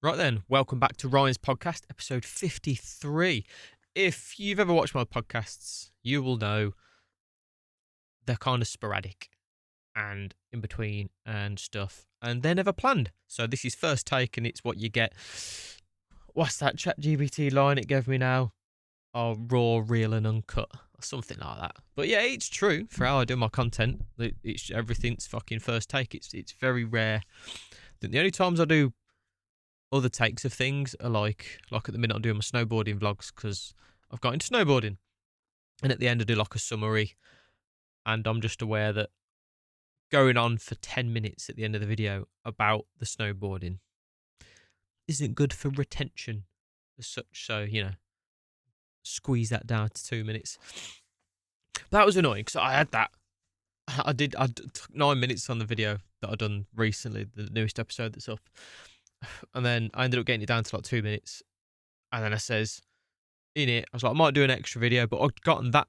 Right then, welcome back to Ryan's podcast, episode 53. If you've ever watched my podcasts, you will know they're kind of sporadic and in between and stuff, and they're never planned. So this is first take, and it's what you get. What's that ChatGPT line it gave me now? Oh, raw, real, and uncut, or something like that. But yeah, it's true for how I do my content. Everything's fucking first take. It's very rare. I think the only times I do other takes of things are like at the minute I'm doing my snowboarding vlogs because I've got into snowboarding, and at the end I do like a summary, and I'm just aware that going on for 10 minutes at the end of the video about the snowboarding isn't good for retention as such, so squeeze that down to 2 minutes. That was annoying because I had that. I took 9 minutes on the video that I'd done recently, the newest episode that's up. And then I ended up getting it down to like 2 minutes. And then I says in it, I was like, I might do an extra video, but I'd gotten that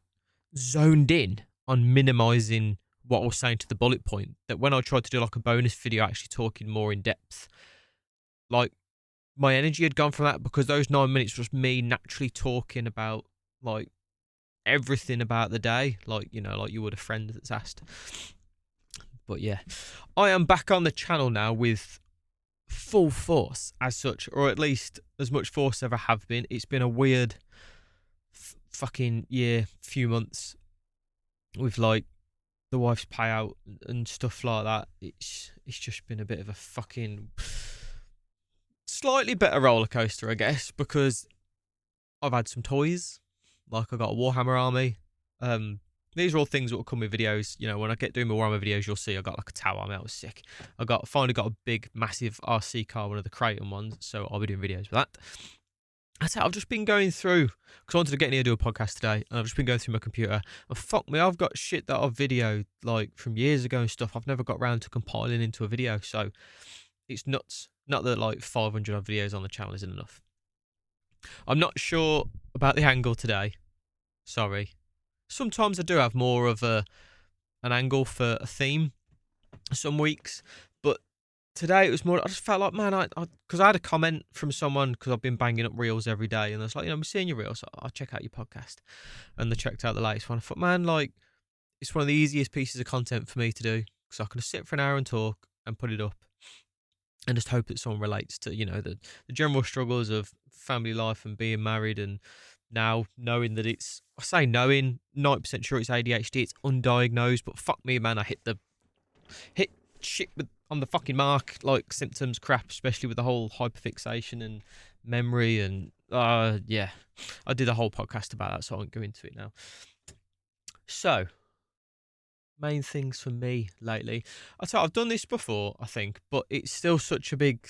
zoned in on minimizing what I was saying to the bullet point that when I tried to do like a bonus video, actually talking more in depth, like my energy had gone from that because those 9 minutes was me naturally talking about like everything about the day, like you would a friend that's asked. But yeah, I am back on the channel now with full force as such, or at least as much force as ever have been. It's been a weird fucking few months with like the wife's payout and stuff like that. It's just been a bit of a fucking slightly better roller coaster, I guess, because I've had some toys. Like I got a Warhammer army. These are all things that will come with videos. When I get doing my Warhammer videos, you'll see I got like a Tau army. That was sick. Finally got a big, massive RC car, one of the Kraton ones. So I'll be doing videos with that. That's it. I've just been going through, because I wanted to get in here to do a podcast today, and I've just been going through my computer. And fuck me, I've got shit that I've videoed like from years ago and stuff. I've never got around to compiling into a video. So it's nuts. Not that like 500 odd videos on the channel isn't enough. I'm not sure about the angle today. Sorry. Sometimes I do have more of an angle for a theme some weeks, but today it was more, I just felt like, man, because I had a comment from someone, because I've been banging up reels every day, and I was like, I'm seeing your reels, so I'll check out your podcast, and they checked out the latest one. I thought, man, like, it's one of the easiest pieces of content for me to do, because I can just sit for an hour and talk and put it up, and just hope that someone relates to, the general struggles of family life and being married, and now knowing that it's, I say knowing, 90% sure it's ADHD, it's undiagnosed, but fuck me, man, I hit shit on the fucking mark, like symptoms crap, especially with the whole hyperfixation and memory, and yeah, I did a whole podcast about that, so I won't go into it now. So, main things for me lately, I've done this before, I think, but it's still such a big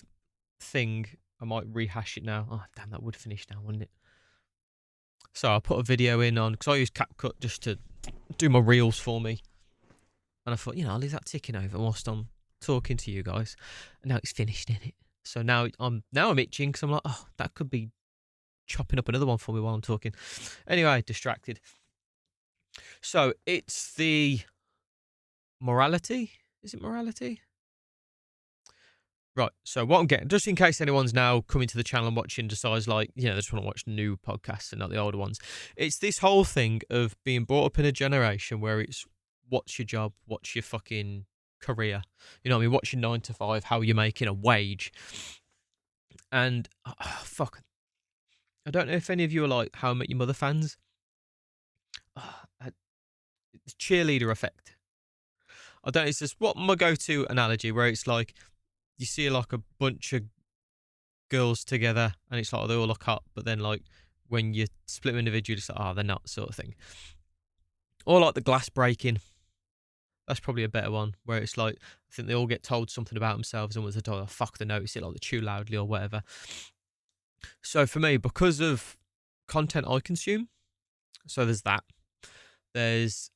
thing, I might rehash it now. Oh damn, that would finish now, wouldn't it? So I put a video in on, because I use CapCut just to do my reels for me. And I thought, I'll leave that ticking over whilst I'm talking to you guys. And now it's finished, innit? So now I'm itching, because I'm like, oh, that could be chopping up another one for me while I'm talking. Anyway, distracted. So it's the morality. Is it morality? Right, so what I'm getting, just in case anyone's now coming to the channel and watching, decides like, they just want to watch new podcasts and not the older ones. It's this whole thing of being brought up in a generation where it's, what's your job? What's your fucking career? You know what I mean? What's your 9 to 5? How are you making a wage? And, fuck. I don't know if any of you are like How I Met Your Mother fans. It's cheerleader effect. I don't know, it's just what my go-to analogy, where it's like, you see like a bunch of girls together and it's like they all look up, but then like when you split them individually, it's like, they're not, sort of thing. Or like the glass breaking. That's probably a better one, where it's like, I think they all get told something about themselves, and once they're told, fuck, they notice it, like they chew loudly or whatever. So for me, because of content I consume, so there's that. There's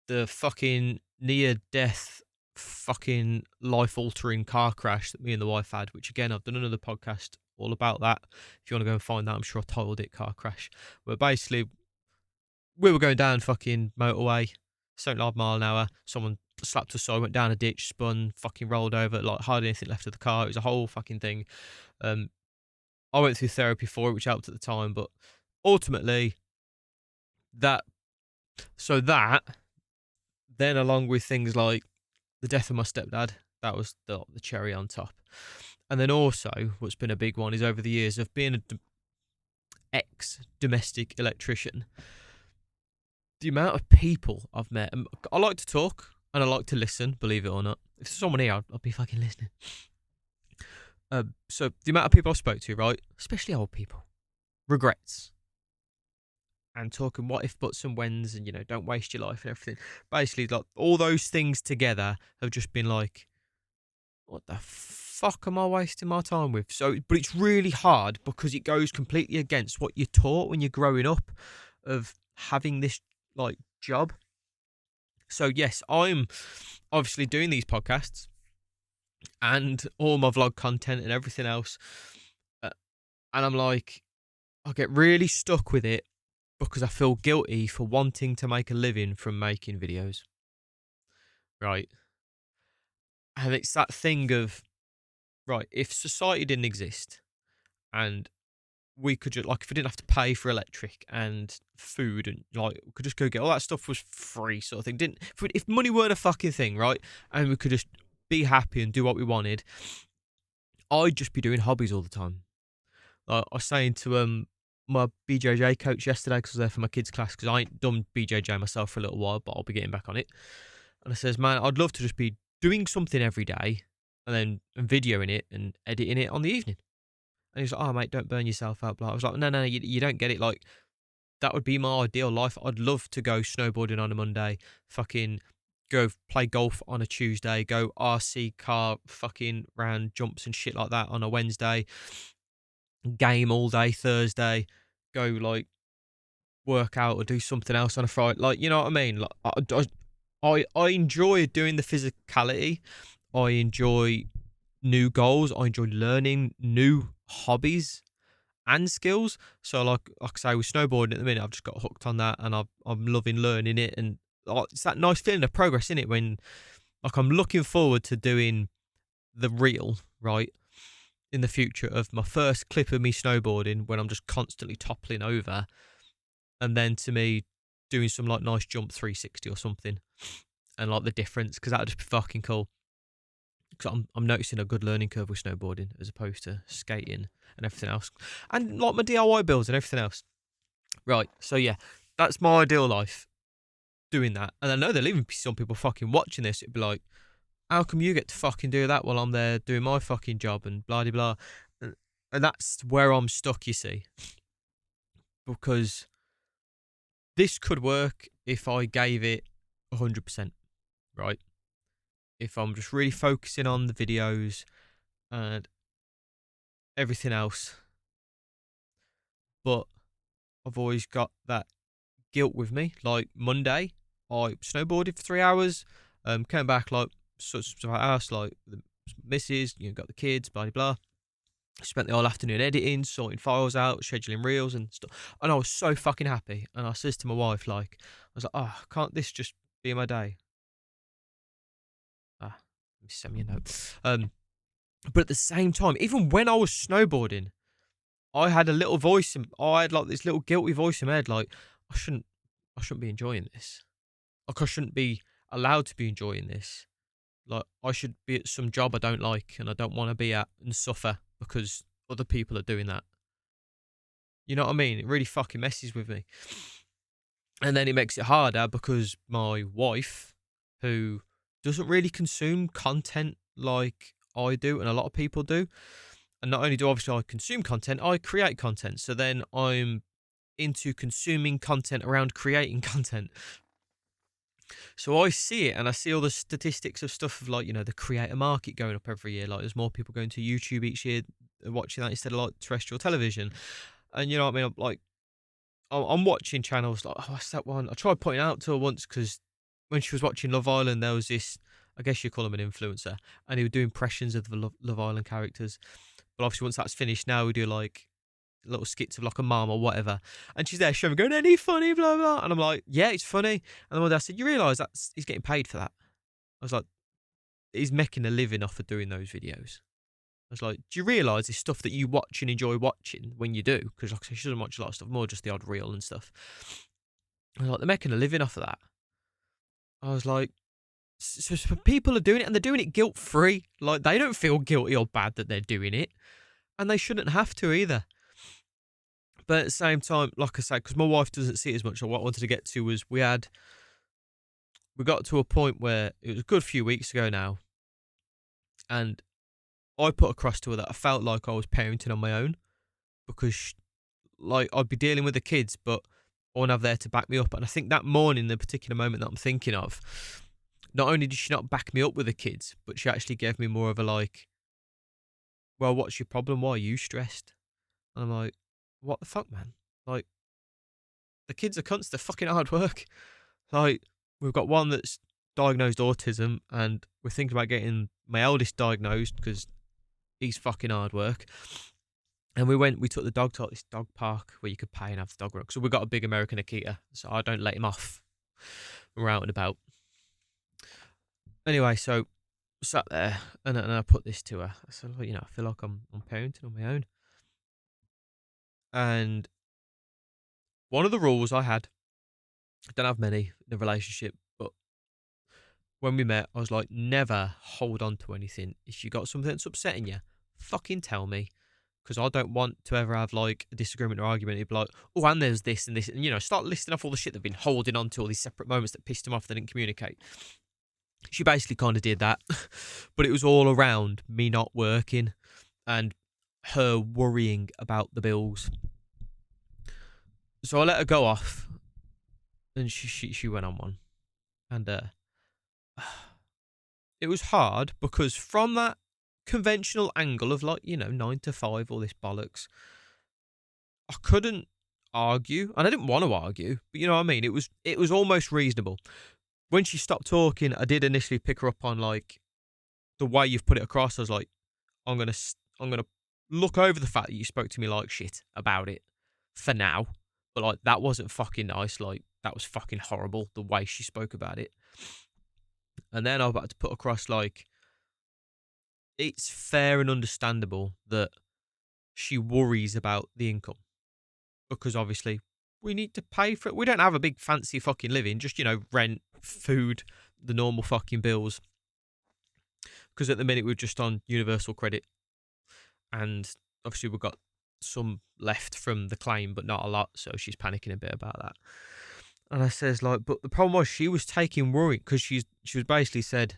the fucking near-death fucking life-altering car crash that me and the wife had, which again, I've done another podcast all about that. If you want to go and find that, I'm sure I titled it Car Crash. Where basically, we were going down fucking motorway, 75 mile an hour, someone slapped us, so I went down a ditch, spun, fucking rolled over, like hardly anything left of the car. It was a whole fucking thing. I went through therapy for it, which helped at the time, but ultimately that then along with things like the death of my stepdad, that was the cherry on top. And then also what's been a big one is over the years of being an ex-domestic electrician, the amount of people I've met. And I like to talk and I like to listen, believe it or not. If there's someone here, I'll be fucking listening. So the amount of people I've spoke to, right, especially old people, regrets, and talking what if, buts, and whens, and don't waste your life and everything. Basically, like all those things together have just been like, what the fuck am I wasting my time with? So, but it's really hard because it goes completely against what you're taught when you're growing up, of having this like job. So yes, I'm obviously doing these podcasts and all my vlog content and everything else, and I'm like, I get really stuck with it because I feel guilty for wanting to make a living from making videos, right? And it's that thing of, right, if society didn't exist and we could just, like, if we didn't have to pay for electric and food and like we could just go get all that stuff was free sort of thing. If money weren't a fucking thing, right? And we could just be happy and do what we wanted, I'd just be doing hobbies all the time. Like I was saying to my BJJ coach yesterday, because I was there for my kids' class, because I ain't done BJJ myself for a little while, but I'll be getting back on it. And I says, man, I'd love to just be doing something every day and videoing it and editing it on the evening. And he's like, oh, mate, don't burn yourself out. I was like, no, you don't get it. Like, that would be my ideal life. I'd love to go snowboarding on a Monday, fucking go play golf on a Tuesday, go RC car fucking round jumps and shit like that on a Wednesday, game all day Thursday, go like work out or do something else on a Friday. Like, you know what I mean? Like, I enjoy doing the physicality. I enjoy new goals. I enjoy learning new hobbies and skills. So like I say, with snowboarding at the minute, I've just got hooked on that, and I'm loving learning it, and it's that nice feeling of progress in it when, like, I'm looking forward to doing the reel, right, in the future of my first clip of me snowboarding when I'm just constantly toppling over, and then to me doing some like nice jump 360 or something, and like the difference, because that would just be fucking cool. Because I'm noticing a good learning curve with snowboarding as opposed to skating and everything else, and like my DIY builds and everything else. Right, so yeah, that's my ideal life, doing that. And I know there'll even be some people fucking watching this. It'd be like, how come you get to fucking do that while I'm there doing my fucking job and blah, blah, blah. And that's where I'm stuck, you see. Because this could work if I gave it 100%, right? If I'm just really focusing on the videos and everything else. But I've always got that guilt with me. Like Monday, I snowboarded for 3 hours, came back like such a house, like the missus, got the kids, blah, blah, blah. Spent the whole afternoon editing, sorting files out, scheduling reels and stuff. And I was so fucking happy. And I says to my wife, like, I was like, oh, can't this just be my day? Let me send me a note. But at the same time, even when I was snowboarding, I had a little voice, I had like this little guilty voice in my head, like, I shouldn't be enjoying this. Like, I shouldn't be allowed to be enjoying this. Like, I should be at some job I don't like and I don't want to be at and suffer because other people are doing that. You know what I mean? It really fucking messes with me. And then it makes it harder because my wife, who doesn't really consume content like I do and a lot of people do, and not only do obviously I consume content, I create content. So then I'm into consuming content around creating content. So I see it, and I see all the statistics of stuff of like, the creator market going up every year. Like, there's more people going to YouTube each year watching that instead of like terrestrial television. And you know what I mean? I'm watching channels like, oh, what's that one? I tried pointing out to her once because when she was watching Love Island, there was this, I guess you call him an influencer, and he would do impressions of the Love Island characters. But obviously once that's finished, now we do like little skits of like a mum or whatever, and she's there showing me going, any funny, blah blah, and I'm like, yeah, it's funny. And then one day I said, you realise he's getting paid for that? I was like, he's making a living off of doing those videos. I was like, do you realise this stuff that you watch and enjoy watching when you do? Because like I say, she doesn't watch a lot of stuff, more just the odd reel and stuff. I was like, they're making a living off of that. I was like, so people are doing it and they're doing it guilt free. Like they don't feel guilty or bad that they're doing it, and they shouldn't have to either. But at the same time, like I said, because my wife doesn't see it as much, what I wanted to get to was we got to a point where it was a good few weeks ago now, and I put across to her that I felt like I was parenting on my own because, like, I'd be dealing with the kids, but I wouldn't have there to back me up. And I think that morning, the particular moment that I'm thinking of, not only did she not back me up with the kids, but she actually gave me more of a like, well, what's your problem? Why are you stressed? And I'm like, what the fuck, man? Like, the kids are cunts. They're fucking hard work. Like, we've got one that's diagnosed autism, and we're thinking about getting my eldest diagnosed because he's fucking hard work. And we took the dog to this dog park where you could pay and have the dog run. So we've got a big American Akita, so I don't let him off when we're out and about. Anyway, so sat there and I put this to her. I said, well, I feel like I'm parenting on my own. And one of the rules I had, I don't have many in a relationship, but when we met, I was like, never hold on to anything. If you got something that's upsetting you, fucking tell me. Because I don't want to ever have like a disagreement or argument. It'd be like, oh, and there's this and this. And, start listing off all the shit they've been holding on to, all these separate moments that pissed them off, they didn't communicate. She basically kind of did that. But it was all around me not working and her worrying about the bills. So I let her go off, and she went on one. And it was hard because from that conventional angle of like, 9 to 5, all this bollocks, I couldn't argue, and I didn't want to argue, but you know what I mean? It was almost reasonable. When she stopped talking, I did initially pick her up on like the way you've put it across. I was like, I'm gonna look over the fact that you spoke to me like shit about it for now, but like that wasn't fucking nice. Like that was fucking horrible the way she spoke about it. And then I was about to put across like, it's fair and understandable that she worries about the income because obviously we need to pay for it. We don't have a big fancy fucking living, just, rent, food, the normal fucking bills. Because at the minute we're just on universal credit, and obviously we've got some left from the claim, but not a lot. So she's panicking a bit about that. And I says like, but the problem was she was taking worry because she was basically said,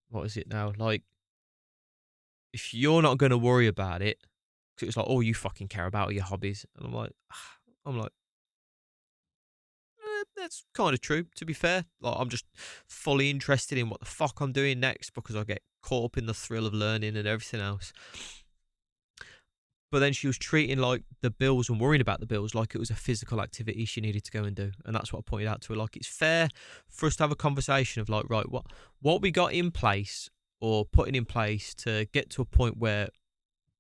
what is it now? Like, if you're not going to worry about it, because it's like all you fucking care about are your hobbies. And I'm like, that's kind of true, to be fair. Like, I'm just fully interested in what the fuck I'm doing next because I get caught up in the thrill of learning and everything else. But then she was treating like the bills and worrying about the bills like it was a physical activity she needed to go and do. And that's what I pointed out to her. Like, it's fair for us to have a conversation of like, right, what we got in place or putting in place to get to a point where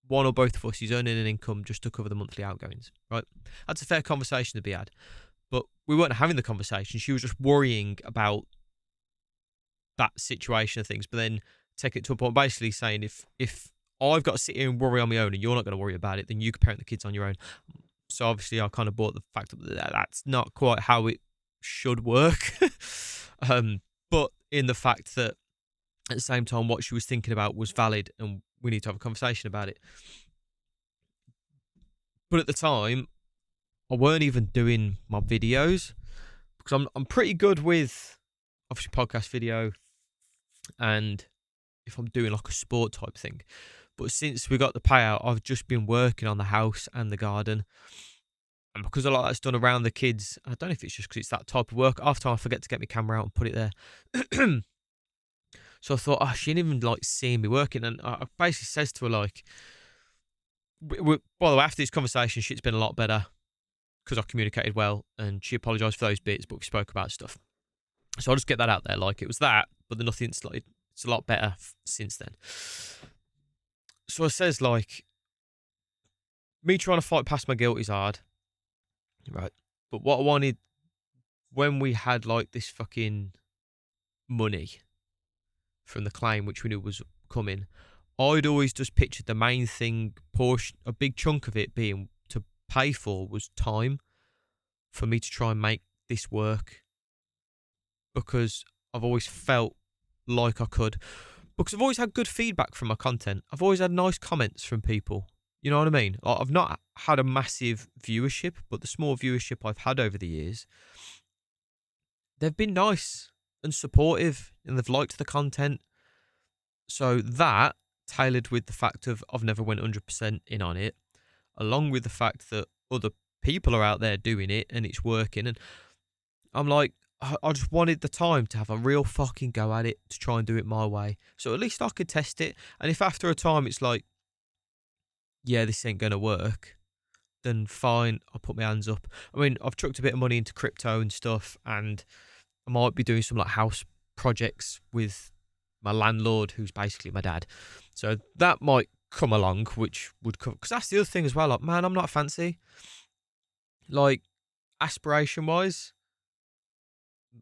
one or both of us is earning an income just to cover the monthly outgoings, right? That's a fair conversation to be had. But we weren't having the conversation. She was just worrying about that situation of things, but then take it to a point basically saying if I've got to sit here and worry on my own and you're not going to worry about it, then you can parent the kids on your own. So obviously I kind of brought the fact up that that's not quite how it should work. But in the fact that at the same time what she was thinking about was valid and we need to have a conversation about it. But at the time, I weren't even doing my videos because I'm pretty good with obviously podcast video and if I'm doing like a sport type thing. But since we got the payout, I've just been working on the house and the garden. And because a lot of that's done around the kids, I don't know if it's just because it's that type of work. After I forget to get my camera out and put it there. So I thought, she didn't even like seeing me working. And I basically says to her like, by the way, after this conversation, shit's been a lot better because I communicated well and she apologised for those bits, but we spoke about stuff. So I'll just get that out there. Like, it was that, but the nothing's like, it's a lot better since then. So I says like, me trying to fight past my guilt is hard, right? But what I wanted when we had like this fucking money from the claim, which we knew was coming, I'd always just pictured the main thing, portion, a big chunk of it being to pay for was time for me to try and make this work, because I've always felt like I could, because I've always had good feedback from my content. I've always had nice comments from people. You know what I mean? Like, I've not had a massive viewership, but the small viewership I've had over the years, they've been nice and supportive, and they've liked the content. So that, tailored with the fact of I've never went 100% in on it, along with the fact that other people are out there doing it and it's working, and I'm like, I just wanted the time to have a real fucking go at it, to try and do it my way. So at least I could test it. And if after a time it's like, yeah, this ain't going to work, then fine, I'll put my hands up. I mean, I've chucked a bit of money into crypto and stuff, and I might be doing some like house projects with my landlord, who's basically my dad. So that might come along, which would come, because that's the other thing as well. Like, man, I'm not fancy. Like, aspiration wise,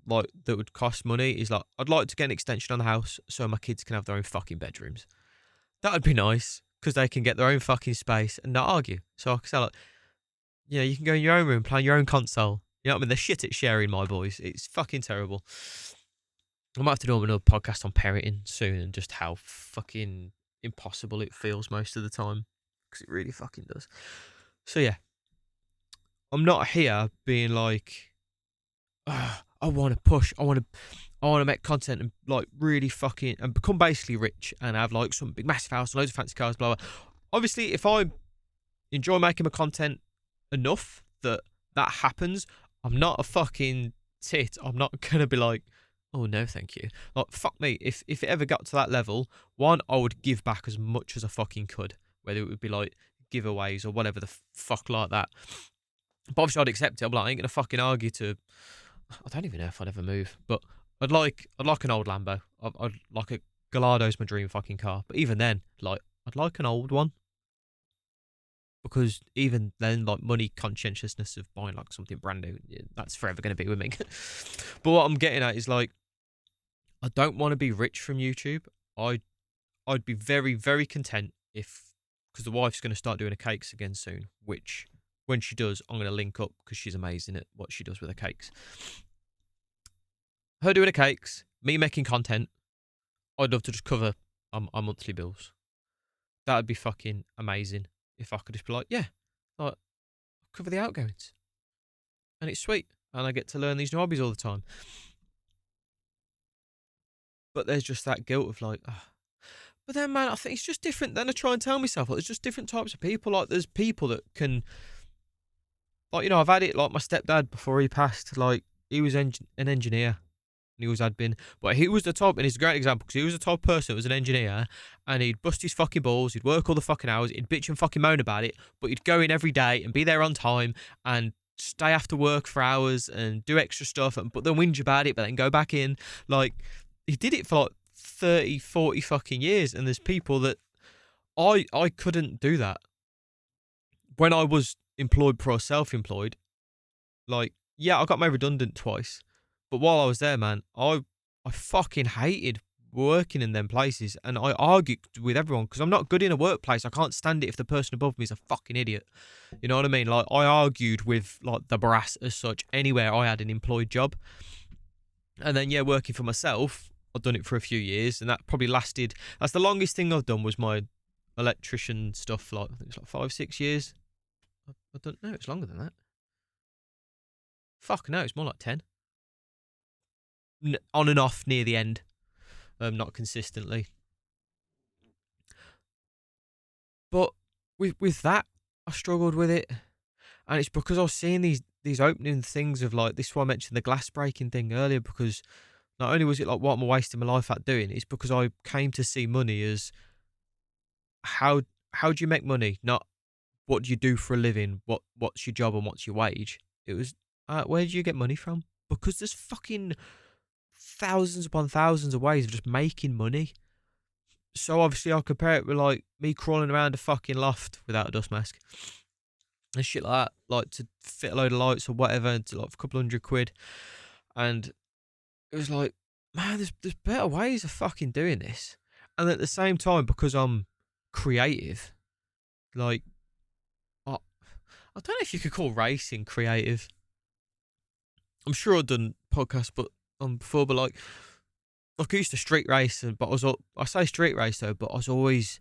like, that would cost money is like, I'd like to get an extension on the house so my kids can have their own fucking bedrooms. That would be nice, because they can get their own fucking space and not argue. So I can say, like, you can go in your own room, play your own console. You know what I mean? They're shit at sharing, my boys. It's fucking terrible. I might have to do another podcast on parenting soon, and just how fucking impossible it feels most of the time, because it really fucking does. So yeah, I'm not here being like, I want to push, I want to make content and like really fucking and become basically rich and have like some big massive house, loads of fancy cars, blah blah. Obviously, if I enjoy making my content enough that happens, I'm not a fucking tit. I'm not gonna be like, oh no, thank you. Like, fuck me. If it ever got to that level, one, I would give back as much as I fucking could, whether it would be like giveaways or whatever the fuck like that. But obviously, I'd accept it. I'm like, I ain't gonna fucking argue to. I don't even know if I'd ever move, but I'd like an old Lambo. I'd like a Gallardo's my dream fucking car. But even then, like, I'd like an old one, because even then, like, money conscientiousness of buying like something brand new, that's forever going to be with me. But what I'm getting at is, like, I don't want to be rich from YouTube. I'd be very, very content if, because the wife's going to start doing her cakes again soon, which when she does, I'm going to link up, because she's amazing at what she does with her cakes. Her doing her cakes, me making content, I'd love to just cover our monthly bills. That would be fucking amazing if I could just be like, yeah, like, cover the outgoings. And it's sweet. And I get to learn these new hobbies all the time. But there's just that guilt of like, oh. But then, man, I think it's just different. Then I try and tell myself, like, there's just different types of people. Like, there's people that can, like, I've had it, like my stepdad before he passed, like, he was an engineer, and he was admin, but he was the type, and he's a great example, because he was the type of person that was an engineer, and he'd bust his fucking balls, he'd work all the fucking hours, he'd bitch and fucking moan about it, but he'd go in every day and be there on time and stay after work for hours and do extra stuff, but then whinge about it, but then go back in. Like, he did it for like 30, 40 fucking years, and there's people that I couldn't do that. When I was employed pro self-employed, like, yeah, I got made redundant twice, but while I was there, man, I fucking hated working in them places, and I argued with everyone, because I'm not good in a workplace. I can't stand it if the person above me is a fucking idiot. You know what I mean? Like, I argued with like the brass as such anywhere I had an employed job. And then, yeah, working for myself, I've done it for a few years, and that probably lasted. That's the longest thing I've done, was my electrician stuff. Like, I think it's like 5-6 years. I don't know. It's longer than that. Fuck no, it's more like 10. On and off near the end, not consistently. But with that, I struggled with it, and it's because I was seeing these opening things of, like, this is why I mentioned the glass breaking thing earlier, because not only was it like, what am I wasting my life at doing, it's because I came to see money as how do you make money, not what do you do for a living, what's your job and what's your wage. It was, where do you get money from? Because there's fucking thousands upon thousands of ways of just making money. So obviously I'll compare it with, like, me crawling around a fucking loft without a dust mask and shit like that, like, to fit a load of lights or whatever, into like a couple £100. And it was like, man, there's better ways of fucking doing this. And at the same time, because I'm creative, like, I don't know if you could call racing creative. I'm sure I've done podcasts, but before, but like I used to street race, but I say street race though, but I was always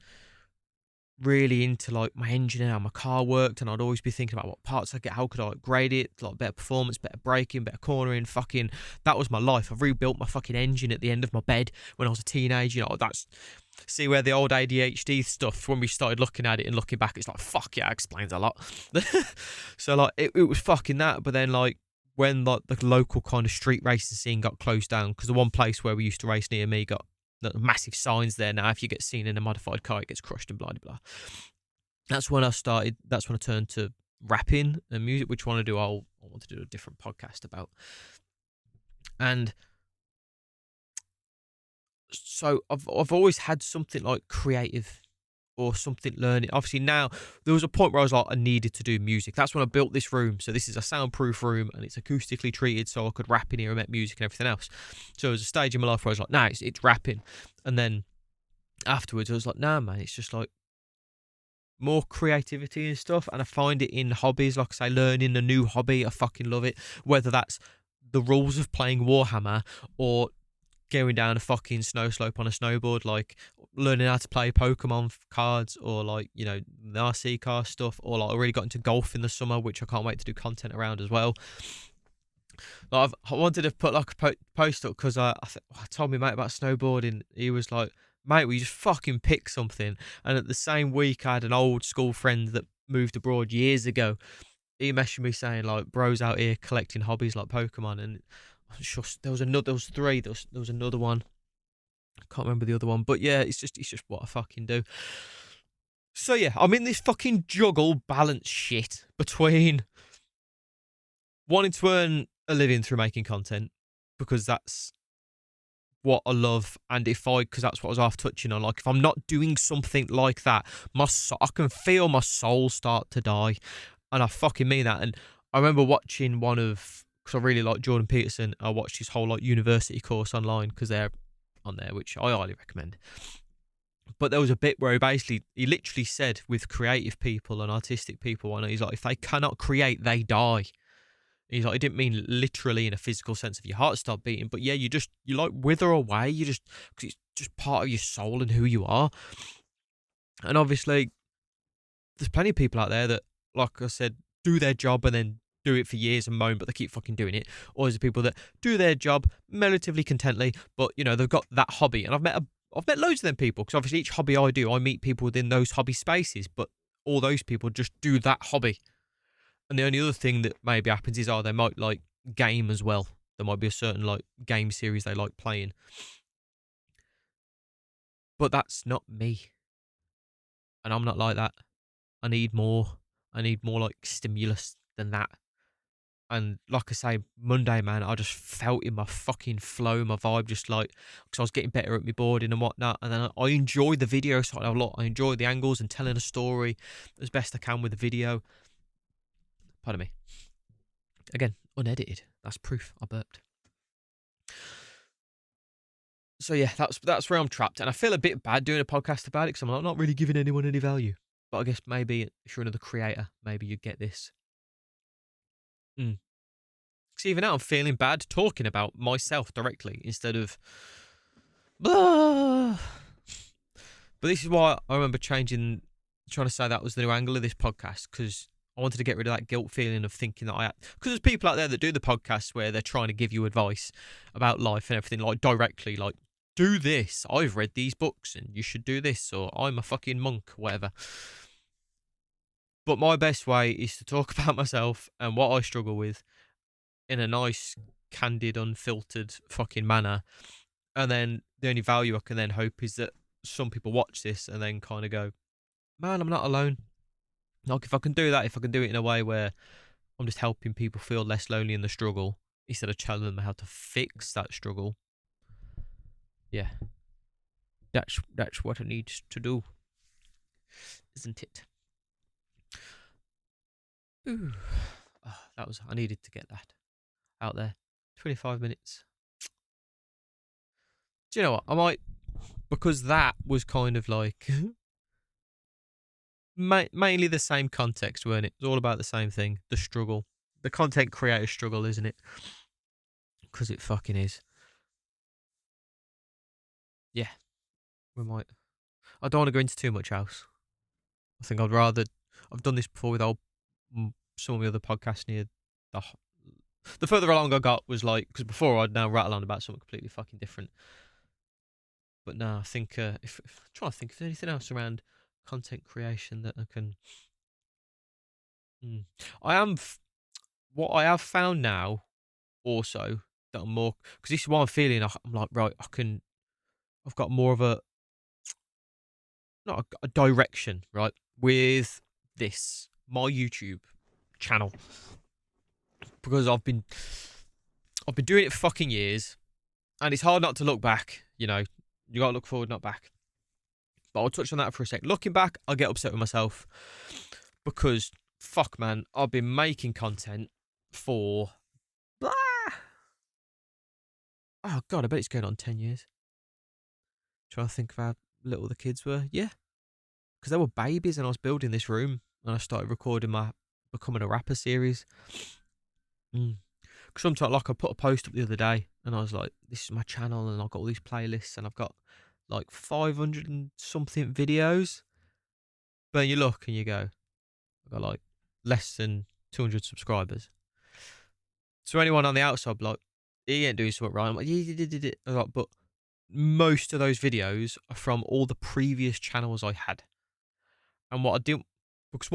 really into like my engine and how my car worked, and I'd always be thinking about what parts I get, how could I upgrade it, like better performance, better braking, better cornering. Fucking, that was my life. I've rebuilt my fucking engine at the end of my bed when I was a teenager. You know, that's see where the old ADHD stuff, when we started looking at it and looking back, it's like, fuck yeah, it explains a lot. So like it was fucking that. But then like when like the local kind of street racing scene got closed down, because the one place where we used to race near me got massive signs there now. If you get seen in a modified car, it gets crushed and blah blah blah. That's when I started. That's when I turned to rapping and music, which I want to do. I want to do a different podcast about. And so I've always had something like creative or something learning. Obviously now there was a point where I was like, I needed to do music. That's when I built this room. So this is a soundproof room and it's acoustically treated, so I could rap in here and make music and everything else. So it was a stage in my life where I was like, nah, it's rapping. And then afterwards I was like, nah, man, it's just like more creativity and stuff. And I find it in hobbies, like I say, learning a new hobby. I fucking love it. Whether that's the rules of playing Warhammer or going down a fucking snow slope on a snowboard, like learning how to play Pokemon cards, or like, you know, the RC car stuff, or like I really got into golf in the summer, which I can't wait to do content around as well. Like I wanted to put like a post up because I told my mate about snowboarding. He was like, mate, we just fucking pick something. And at the same week, I had an old school friend that moved abroad years ago. He messaged me saying like, bro's out here collecting hobbies like Pokemon, and there was three. There was another one. I can't remember the other one, but yeah, it's just what I fucking do. So yeah, I'm in this fucking juggle balance shit between wanting to earn a living through making content, because that's what I love, and because that's what I was half touching on, like if I'm not doing something like that, I can feel my soul start to die, and I fucking mean that. And I remember watching because I really like Jordan Peterson. I watched his whole like university course online because they're on there, which I highly recommend. But there was a bit where he literally said, with creative people and artistic people, and he's like, if they cannot create, they die. He's like, he didn't mean literally in a physical sense of your heart stop beating, but yeah, you like wither away. Because it's just part of your soul and who you are. And obviously, there's plenty of people out there that, like I said, do their job and then do it for years and moan, but they keep fucking doing it. Or there's people that do their job relatively contently, but you know, they've got that hobby. And I've met loads of them people, because obviously each hobby I do, I meet people within those hobby spaces, but all those people just do that hobby. And the only other thing that maybe happens is, they might like game as well. There might be a certain like game series they like playing. But that's not me. And I'm not like that. I need more. I need more like stimulus than that. And like I say, Monday, man, I just felt in my fucking flow, my vibe, just like, because I was getting better at my boarding and whatnot. And then I enjoy the video side a lot. I enjoy the angles and telling a story as best I can with the video. Pardon me. Again, unedited. That's proof I burped. So yeah, that's where I'm trapped. And I feel a bit bad doing a podcast about it, because I'm not really giving anyone any value. But I guess maybe if you're another creator, maybe you'd get this. Because even now I'm feeling bad talking about myself directly instead of... But this is why I remember trying to say that was the new angle of this podcast, because I wanted to get rid of that guilt feeling of thinking that because there's people out there that do the podcasts where they're trying to give you advice about life and everything, like directly, like, do this, I've read these books and you should do this, or I'm a fucking monk, whatever. But my best way is to talk about myself and what I struggle with in a nice, candid, unfiltered fucking manner. And then the only value I can then hope is that some people watch this and then kind of go, man, I'm not alone. Like, if I can do that, if I can do it in a way where I'm just helping people feel less lonely in the struggle instead of telling them how to fix that struggle, yeah, that's what I need to do, isn't it? Ooh. Oh, I needed to get that out there. 25 minutes. Do you know what? because that was kind of like mainly the same context, weren't it? It was all about the same thing, the struggle, the content creator struggle, isn't it? Because it fucking is. Yeah, we might. I don't want to go into too much else. I think I'd rather. I've done this before with some of the other podcasts near the further along I got was like, because before I'd now rattle on about something completely fucking different. But now I think if I'm trying to think if there's anything else around content creation that I can. I am what I have found now also that I'm more, because this is what I'm feeling. I'm like, right, I've got more of a, not a direction, right, with this my YouTube channel, because I've been doing it for fucking years, and it's hard not to look back. You know, you gotta look forward, not back. But I'll touch on that for a sec. Looking back, I'll get upset with myself because fuck, man, I've been making content for oh god, I bet it's going on 10 years. Trying to think of how little the kids were. Yeah, because they were babies, and I was building this room, and I started recording my Becoming a Rapper series. Because sometimes, like, I put a post up the other day, and I was like, this is my channel, and I've got all these playlists, and I've got like 500 and something videos. But you look and you go, I've got like less than 200 subscribers. So anyone on the outside, like, he ain't doing something right. I'm like, yeah. I'm like, but most of those videos are from all the previous channels I had. And what I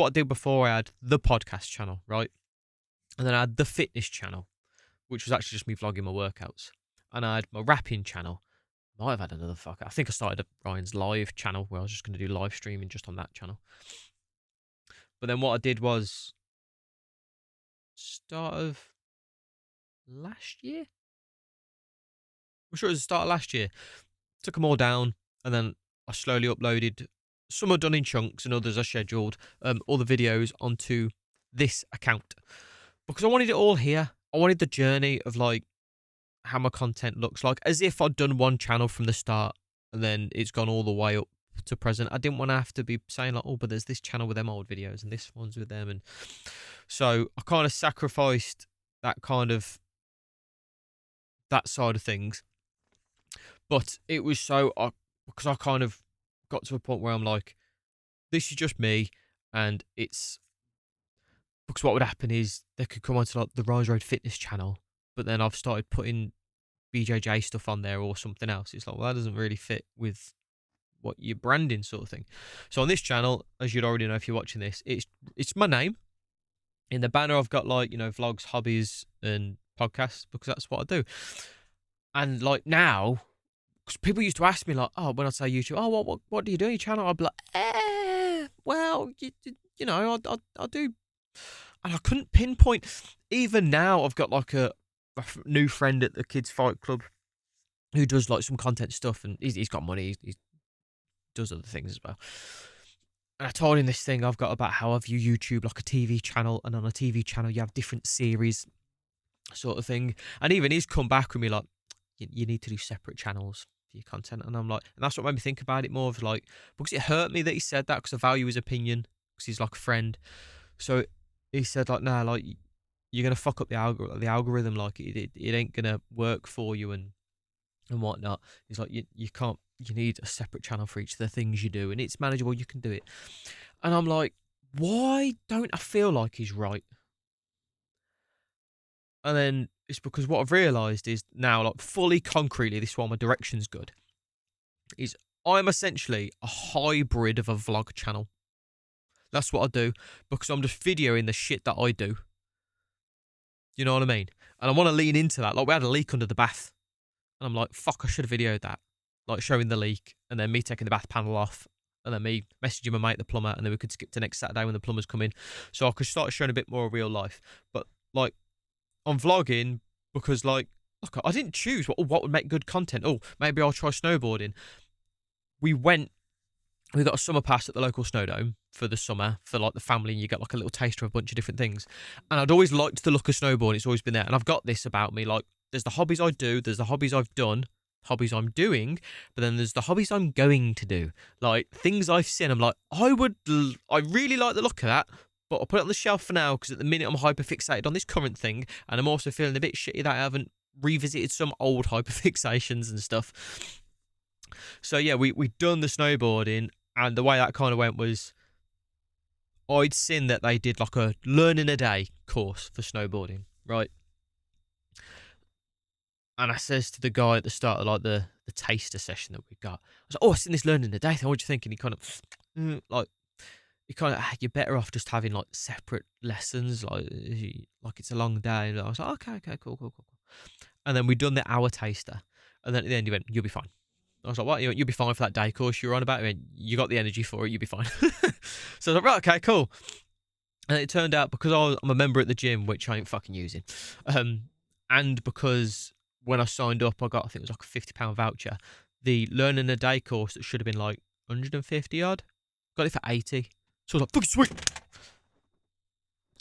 did before, I had the podcast channel, right? And then I had the fitness channel, which was actually just me vlogging my workouts. And I had my rapping channel. Might have had another I think I started at Ryan's live channel where I was just going to do live streaming just on that channel. But then what I did was start of last year? I'm sure it was the start of last year. Took them all down, and then I slowly uploaded. Some are done in chunks, and others are scheduled. All the videos onto this account because I wanted it all here. I wanted the journey of like how my content looks like, as if I'd done one channel from the start, and then it's gone all the way up to present. I didn't want to have to be saying like, oh, but there's this channel with them old videos, and this one's with them, and so I kind of sacrificed that side of things. But it was because I kind of got to a point where I'm like, this is just me, and it's because what would happen is they could come onto like the Rise Road Fitness channel, but then I've started putting BJJ stuff on there or something else. It's like, well, that doesn't really fit with what you're branding, sort of thing. So on this channel, as you'd already know if you're watching this, it's my name. In the banner, I've got like, you know, vlogs, hobbies, and podcasts, because that's what I do. And like now, because people used to ask me like, oh, when I say YouTube, oh, what do you do on your channel? I'd be like, well, you know, I do. And I couldn't pinpoint. Even now, I've got like a new friend at the Kids Fight Club who does like some content stuff, and he's got money. He does other things as well. And I told him this thing I've got about how I view YouTube like a TV channel, and on a TV channel you have different series, sort of thing. And even he's come back with me like, you need to do separate channels for your content. And I'm like, and that's what made me think about it more of like, because it hurt me that he said that, because I value his opinion, because he's like a friend. So he said like, nah, like you're gonna fuck up the algorithm, like it ain't gonna work for you and whatnot. He's like, you can't. You need a separate channel for each of the things you do, and it's manageable. You can do it. And I'm like, why don't I feel like he's right? And then it's because what I've realised is now, like fully concretely, this is why my direction's good, is I'm essentially a hybrid of a vlog channel. That's what I do, because I'm just videoing the shit that I do. You know what I mean? And I want to lean into that. Like, we had a leak under the bath, and I'm like, fuck, I should have videoed that. Like, showing the leak, and then me taking the bath panel off, and then me messaging my mate, the plumber, and then we could skip to next Saturday when the plumbers come in. So I could start showing a bit more of real life. But, like, I'm vlogging because, like, look, I didn't choose what would make good content. Oh, maybe I'll try snowboarding. We got a summer pass at the local snowdome for the summer for like the family, and you get like a little taster of a bunch of different things. And I'd always liked the look of snowboarding. It's always been there. And I've got this about me, like, there's the hobbies I do, there's the hobbies I've done, hobbies I'm doing, but then there's the hobbies I'm going to do. Like things I've seen, I'm like, I really like the look of that, but I'll put it on the shelf for now because at the minute I'm hyper fixated on this current thing, and I'm also feeling a bit shitty that I haven't revisited some old hyper fixations and stuff. So yeah, we'd done the snowboarding, and the way that kind of went was I'd seen that they did like a learning a day course for snowboarding, right? And I says to the guy at the start of like the taster session that we got, I was like, "Oh, I've seen this learning a day thing. What do you think?" And he kind of you're better off just having like separate lessons, like it's a long day. And I was like, okay, cool. And then we'd done the hour taster, and then at the end he went, "You'll be fine." I was like, "What? You'll be fine for that day course you're on about." He went, "You got the energy for it. You'll be fine." So I was like, "Right, okay, cool." And it turned out because I'm a member at the gym, which I ain't fucking using, and because when I signed up, I got, I think it was like a £50 voucher. The learning a day course that should have been like 150 odd, got it for 80. So I was like, fucking sweet.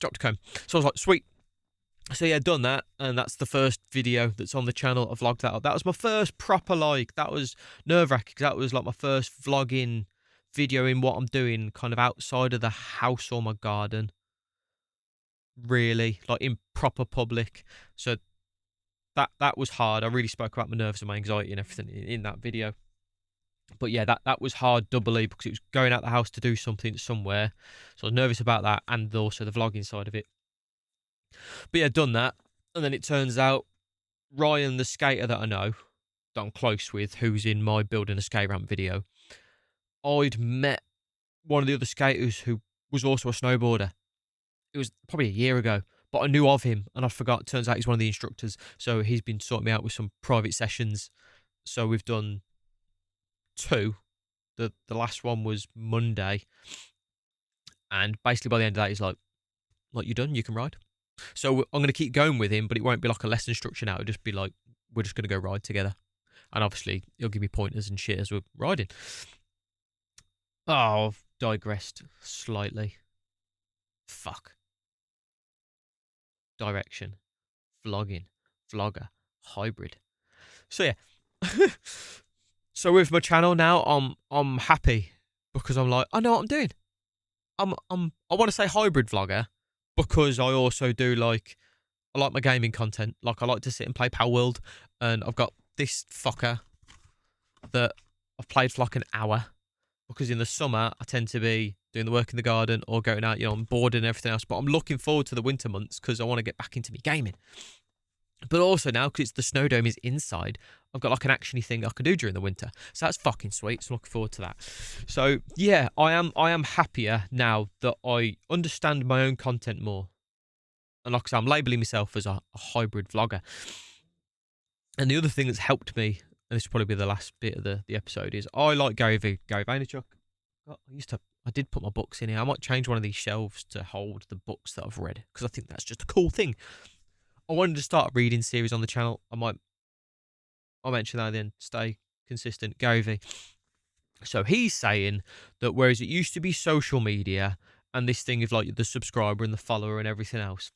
Dropped a comb. So I was like, sweet. So yeah, done that, and that's the first video that's on the channel. I vlogged that up. That was my first proper, like, that was nerve-wracking because that was like my first vlogging video in what I'm doing kind of outside of the house or my garden. Really, like in proper public. So that was hard. I really spoke about my nerves and my anxiety and everything in that video. But yeah, that was hard doubly because it was going out the house to do something somewhere. So I was nervous about that and also the vlogging side of it. But yeah, done that. And then it turns out Ryan, the skater that I know, that I'm close with, who's in my building a skate ramp video, I'd met one of the other skaters who was also a snowboarder. It was probably a year ago, but I knew of him and I forgot. Turns out he's one of the instructors. So he's been sorting me out with some private sessions. So we've done 2. The last one was Monday. And basically by the end of that, he's like, you're done, you can ride. So I'm going to keep going with him, but it won't be like a lesson structure now. It'll just be like, we're just going to go ride together. And obviously he'll give me pointers and shit as we're riding. Oh, I've digressed slightly. Fuck. Direction, vlogging, vlogger, hybrid. So yeah. So with my channel now, I'm happy because I'm like, I know what I'm doing. I want to say hybrid vlogger because I also do I like my gaming content. Like I like to sit and play Pal World, and I've got this fucker that I've played for like an hour because in the summer I tend to be doing the work in the garden or going out, I'm bored and everything else. But I'm looking forward to the winter months because I want to get back into me gaming. But also now, because it's the snow dome is inside, I've got like an actiony thing I can do during the winter. So that's fucking sweet. So I'm looking forward to that. So yeah, I am happier now that I understand my own content more. And like I say, I'm labelling myself as a hybrid vlogger. And the other thing that's helped me, and this will probably be the last bit of the episode, is I like Gary Vaynerchuk. I did put my books in here. I might change one of these shelves to hold the books that I've read because I think that's just a cool thing. I wanted to start a reading series on the channel. I'll mention that then. Stay consistent. Gary V. So he's saying that whereas it used to be social media and this thing of like the subscriber and the follower and everything else,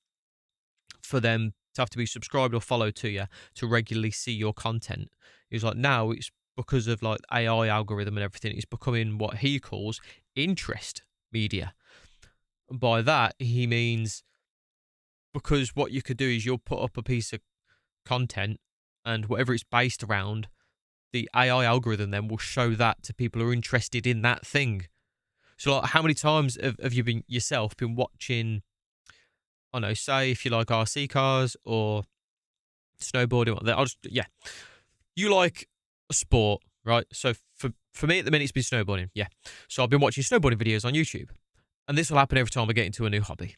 for them to have to be subscribed or followed to you to regularly see your content, he's like now it's because of like AI algorithm and everything, it's becoming what he calls interest media. And by that, he means because what you could do is you'll put up a piece of content and whatever it's based around, the AI algorithm then will show that to people who are interested in that thing. So like how many times have you been watching, I don't know, say if you like RC cars or snowboarding, you like a sport, right? So for me at the minute, it's been snowboarding. Yeah. So I've been watching snowboarding videos on YouTube. And this will happen every time I get into a new hobby.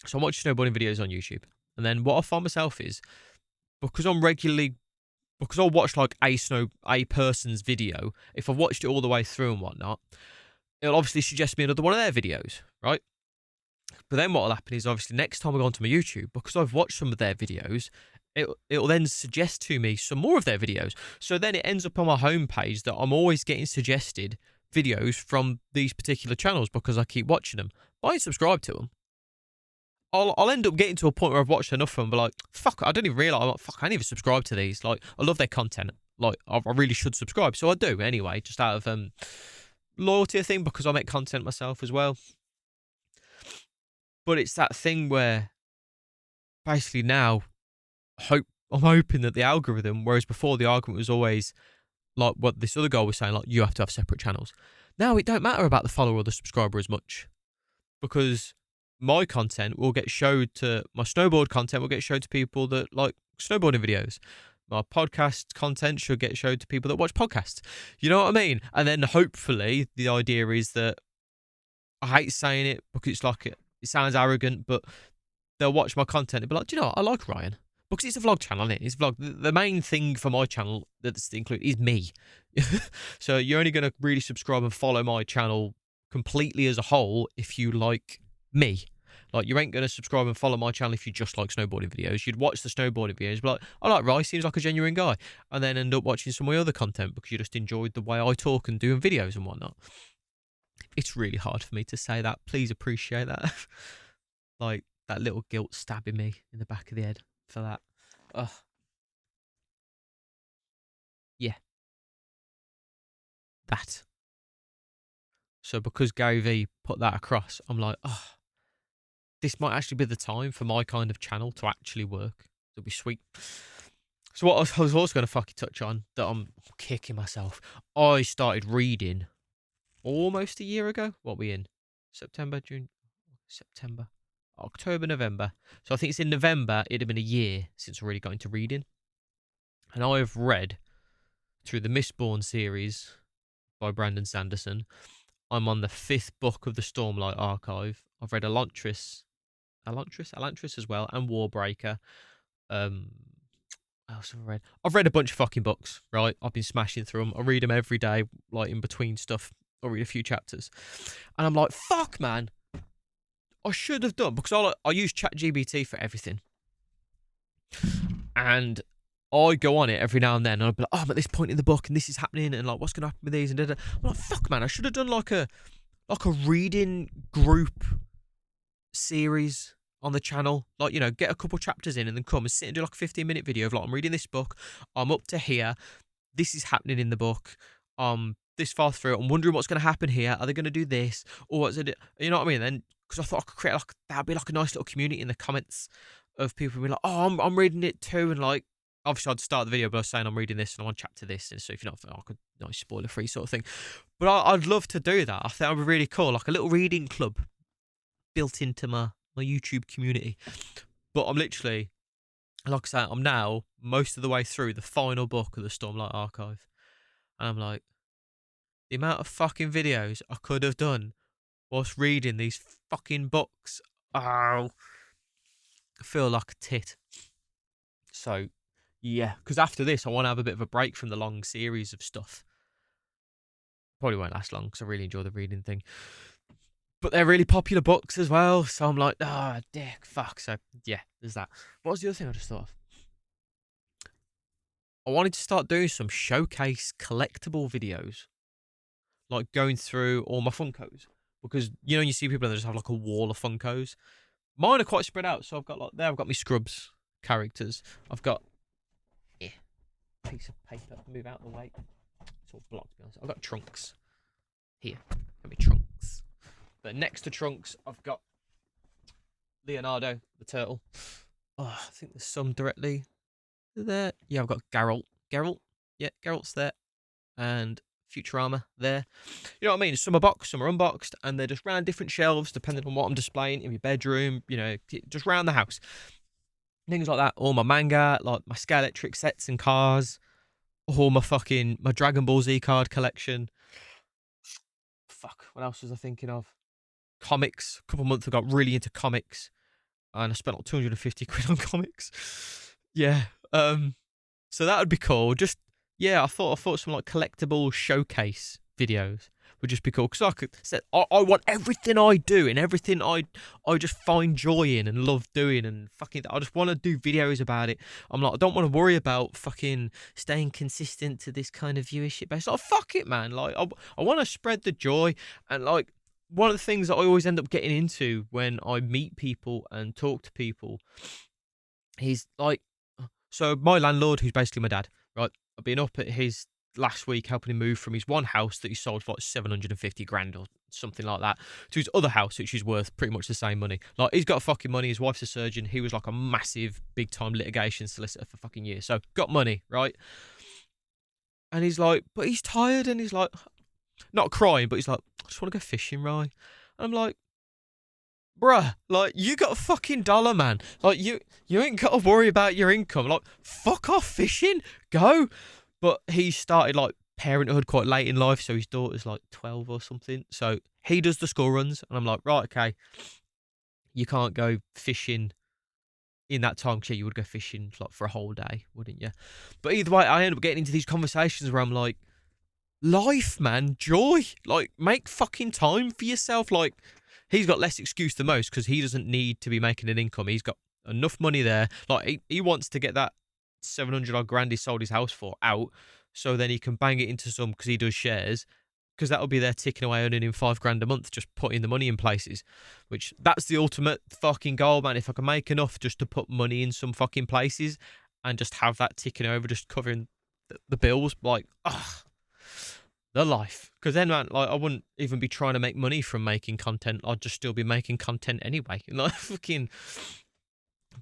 So I'm watching snowboarding videos on YouTube. And then what I find myself is, because I'll watch like a person's video, if I've watched it all the way through and whatnot, it'll obviously suggest me another one of their videos, right? But then what will happen is obviously next time I go onto my YouTube, because I've watched some of their videos, it'll then suggest to me some more of their videos. So then it ends up on my homepage that I'm always getting suggested videos from these particular channels because I keep watching them. But I ain't subscribed to them. I'll end up getting to a point where I've watched enough of them, but like, fuck, I don't even realise, I'm like, fuck, I ain't even subscribed to these. Like, I love their content. like I really should subscribe. So I do anyway, just out of loyalty thing, because I make content myself as well. But it's that thing where basically now I'm hoping that the algorithm, whereas before the argument was always like what this other guy was saying, like you have to have separate channels. Now it don't matter about the follower or the subscriber as much, because my content will get showed to, my snowboard content will get showed to people that like snowboarding videos. My podcast content should get showed to people that watch podcasts. You know what I mean? And then hopefully the idea is that, I hate saying it because it's like it sounds arrogant, but they'll watch my content and be like, do you know what? I like Ryan. Because it's a vlog channel, isn't it? It's a vlog. The main thing for my channel that's included is me. So you're only going to really subscribe and follow my channel completely as a whole if you like me. Like, you ain't going to subscribe and follow my channel if you just like snowboarding videos. You'd watch the snowboarding videos, but like, I like Ryan, seems like a genuine guy. And then end up watching some of my other content because you just enjoyed the way I talk and doing videos and whatnot. It's really hard for me to say that. Please appreciate that. Like, that little guilt stabbing me in the back of the head for that. Ugh. Yeah. That. So because Gary Vee put that across, I'm like, oh, this might actually be the time for my kind of channel to actually work. It'll be sweet. So what I was also going to fucking touch on, that I'm kicking myself. I started reading almost a year ago. What are we in? September, October, November. So I think it's in November, it'd have been a year since I really got into reading. And I have read through the Mistborn series by Brandon Sanderson. I'm on the 5th book of the Stormlight Archive. I've read Elantris as well, and Warbreaker. What else have I read? I've read a bunch of fucking books, right? I've been smashing through them. I read them every day, like in between stuff. I'll read a few chapters. And I'm like, fuck, man. I should have done, because I use ChatGPT for everything. And I go on it every now and then, and I'll be like, oh, I'm at this point in the book, and this is happening, and like, what's going to happen with these? And I'm like, fuck, man, I should have done like a reading group series on the channel. Like, you know, get a couple chapters in and then come and sit and do like a 15-minute video of like, I'm reading this book, I'm up to here, this is happening in the book, this far through, I'm wondering what's going to happen here, are they going to do this, or what's it, you know what I mean? Then, because I thought I could create like, that'd be like a nice little community in the comments of people being like, oh, I'm reading it too, and like, obviously I'd start the video by saying I'm reading this and I'm on chapter this, and so if you're not, I could, nice spoiler free sort of thing. But I'd love to do that. I think that would be really cool, like a little reading club built into my YouTube community. But I'm literally, like I say, I'm now most of the way through the final book of the Stormlight Archive, and I'm like, the amount of fucking videos I could have done whilst reading these fucking books. Oh, I feel like a tit. So, yeah, because after this, I want to have a bit of a break from the long series of stuff. Probably won't last long because I really enjoy the reading thing. But they're really popular books as well, so I'm like, ah, oh, dick, fuck. So, yeah, there's that. What was the other thing I just thought of? I wanted to start doing some showcase collectible videos. Like going through all my Funkos. Because, you know, you see people that just have like a wall of Funkos. Mine are quite spread out, so I've got like, there I've got my Scrubs characters. I've got, piece of paper, move out of the way. It's all blocked, to be honest. I've got Trunks. Here, got me Trunks. But next to Trunks, I've got Leonardo, the turtle. Oh, I think there's some directly there. Yeah, I've got Geralt. Yeah, Geralt's there. And Futurama there. You know what I mean? Some are boxed, some are unboxed, and they're just round different shelves depending on what I'm displaying in my bedroom, you know, just round the house. Things like that. All my manga, like my Scalextric sets and cars. All my Dragon Ball Z card collection. Fuck, what else was I thinking of? Comics. A couple months ago, I got really into comics. And I spent like 250 quid on comics. Yeah. So that would be cool. Just, yeah, I thought some like collectible showcase videos would just be cool, because I want everything I do and everything I just find joy in and love doing, and fucking I just want to do videos about it. I'm like, I don't want to worry about fucking staying consistent to this kind of viewership base. Like, fuck it, man. Like, I want to spread the joy. And like, one of the things that I always end up getting into when I meet people and talk to people, he's like, so my landlord, who's basically my dad, right? I've been up at his last week helping him move from his one house that he sold for like 750 grand or something like that to his other house, which is worth pretty much the same money. Like, he's got fucking money. His wife's a surgeon. He was like a massive, big time litigation solicitor for fucking years. So, got money, right? And he's like, but he's tired, and he's like, not crying, but he's like, I just want to go fishing, right? And I'm like, bruh, like, you got a fucking dollar, man. Like, you ain't got to worry about your income. Like, fuck off fishing, go. But he started like parenthood quite late in life, so his daughter's like 12 or something. So he does the school runs, and I'm like, right, okay, you can't go fishing in that time, because you would go fishing like for a whole day, wouldn't you? But either way, I end up getting into these conversations where I'm like, life, man, joy, like, make fucking time for yourself. Like, he's got less excuse than most because he doesn't need to be making an income. He's got enough money there. Like, he wants to get that 700 odd grand he sold his house for out, so then he can bang it into some, because he does shares, because that'll be there ticking away, earning him 5 grand a month, just putting the money in places, which that's the ultimate fucking goal, man. If I can make enough just to put money in some fucking places and just have that ticking over, just covering the bills, like, the life. Because then, man, like, I wouldn't even be trying to make money from making content. I'd just still be making content anyway. Like, fucking.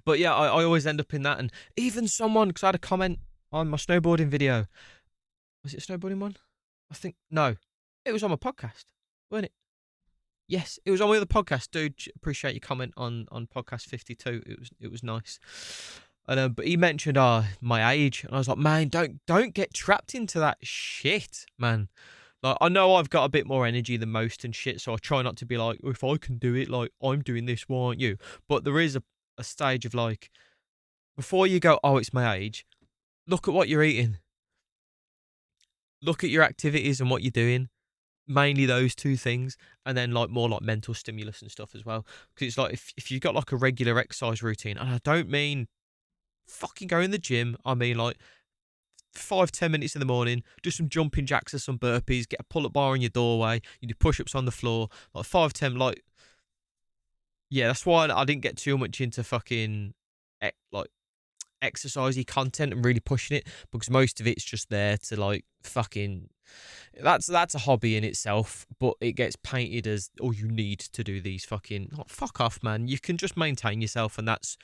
But yeah, I always end up in that. And even someone, because I had a comment on my snowboarding video. Was it a snowboarding one? I think, no. It was on my podcast, wasn't it? Yes, it was on my other podcast, dude. Appreciate your comment on podcast 52. It was nice. And but he mentioned my age, and I was like, man, don't get trapped into that shit, man. Like, I know I've got a bit more energy than most and shit, so I try not to be like, if I can do it, like, I'm doing this, why aren't you? But there is a stage of like, before you go, oh, it's my age, look at what you're eating. Look at your activities and what you're doing. Mainly those two things, and then like more like mental stimulus and stuff as well. Because it's like, if you've got like a regular exercise routine, and I don't mean fucking go in the gym, I mean like 5-10 minutes in the morning, do some jumping jacks or some burpees, get a pull-up bar in your doorway, you do push-ups on the floor, like 5-10, like, yeah, that's why I didn't get too much into fucking like exercisey content and really pushing it, because most of it's just there to like fucking, that's a hobby in itself, but it gets painted as, oh, you need to do these fucking, oh, fuck off, man. You can just maintain yourself, and that's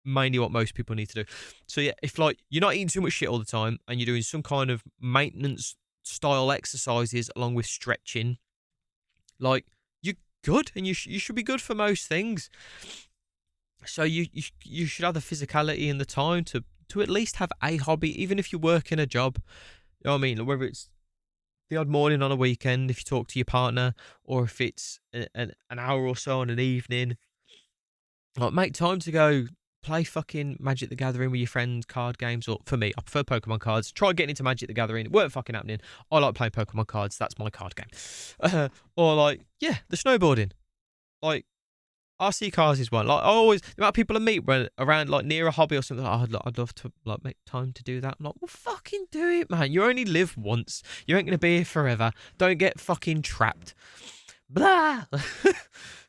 mainly what most people need to do. So yeah, if like you're not eating too much shit all the time and you're doing some kind of maintenance style exercises along with stretching, like, you're good, and you should be good for most things. So you should have the physicality and the time to at least have a hobby, even if you work in a job. You know what I mean? Whether it's the odd morning on a weekend, if you talk to your partner, or if it's an hour or so on an evening, like, make time to go play fucking Magic the Gathering with your friends, card games, or for me, I prefer Pokemon cards. Try getting into Magic the Gathering. It weren't fucking happening. I like playing Pokemon cards. That's my card game. Or like, yeah, the snowboarding. Like, RC cars is one. Like, I always, the amount of people I meet around like near a hobby or something, like, I'd love to like make time to do that. I'm like, well, fucking do it, man. You only live once. You ain't gonna be here forever. Don't get fucking trapped. Blah.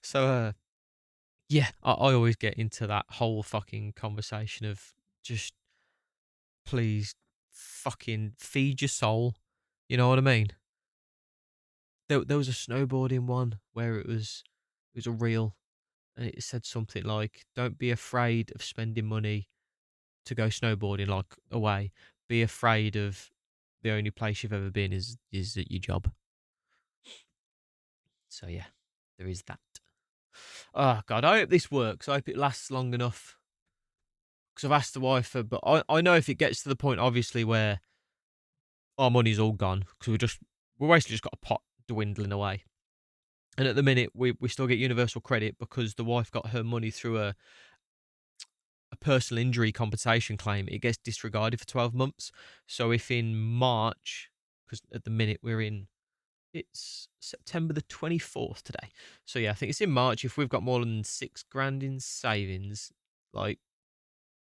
So yeah, I always get into that whole fucking conversation of just, please fucking feed your soul. You know what I mean? There was a snowboarding one where it was a reel, and it said something like, don't be afraid of spending money to go snowboarding, like, away. Be afraid of the only place you've ever been is at your job. So yeah, there is that. Oh God, I hope this works. I hope it lasts long enough, because I've asked the wife, but I know if it gets to the point, obviously, where our money's all gone, because we basically just got a pot dwindling away. And at the minute, we still get universal credit because the wife got her money through a personal injury compensation claim. It gets disregarded for 12 months. So if in March, because at the minute it's September the 24th today. So yeah, I think it's in March. If we've got more than 6 grand in savings, like,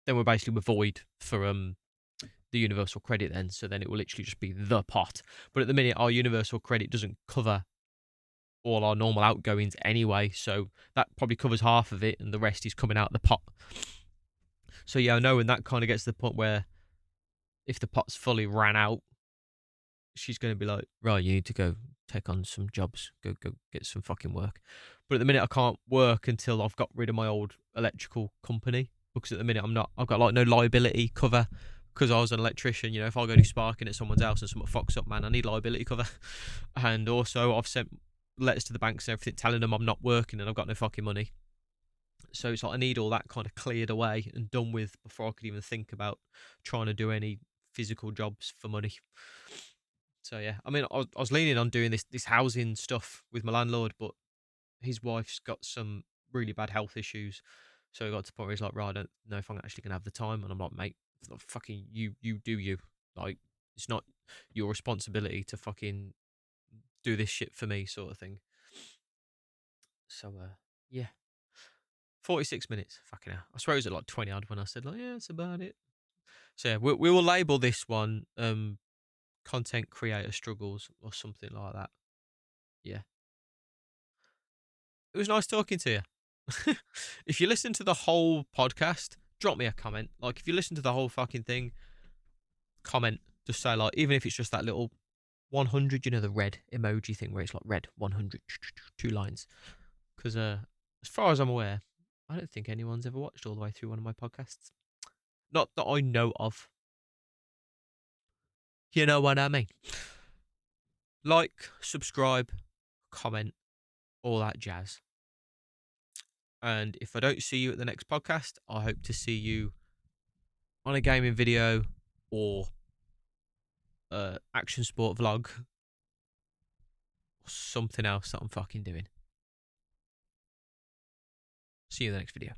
then we're basically void for the universal credit then. So then it will literally just be the pot. But at the minute, our universal credit doesn't cover all our normal outgoings anyway. So that probably covers half of it, and the rest is coming out of the pot. So yeah, I know when that kind of gets to the point where if the pot's fully ran out, she's going to be like, right, you need to go take on some jobs, go get some fucking work. But at the minute, I can't work until I've got rid of my old electrical company, because at the minute I've got like no liability cover because I was an electrician. You know, if I go do sparking at someone's house and someone fucks up, man, I need liability cover. And also, I've sent letters to the banks and everything telling them I'm not working and I've got no fucking money. So it's like I need all that kind of cleared away and done with before I could even think about trying to do any physical jobs for money. So yeah, I mean, I was leaning on doing this housing stuff with my landlord, but his wife's got some really bad health issues. So it got to the point where he's like, right, I don't know if I'm actually gonna have the time. And I'm like, mate, fucking you do you. Like, it's not your responsibility to fucking do this shit for me, sort of thing. So yeah. 46 minutes. Fucking hell. I swear it was at like 20 odd when I said, like, yeah, that's about it. So yeah, we will label this one content creator struggles or something like that. Yeah. It was nice talking to you. If you listen to the whole podcast, drop me a comment. Like, if you listen to the whole fucking thing, comment. Just say, like, even if it's just that little 100, you know, the red emoji thing where it's like red 100, 2 lines. Because as far as I'm aware, I don't think anyone's ever watched all the way through one of my podcasts. Not that I know of. You know what I mean? Like, subscribe, comment, all that jazz. And if I don't see you at the next podcast, I hope to see you on a gaming video or action sport vlog or something else that I'm fucking doing. See you in the next video.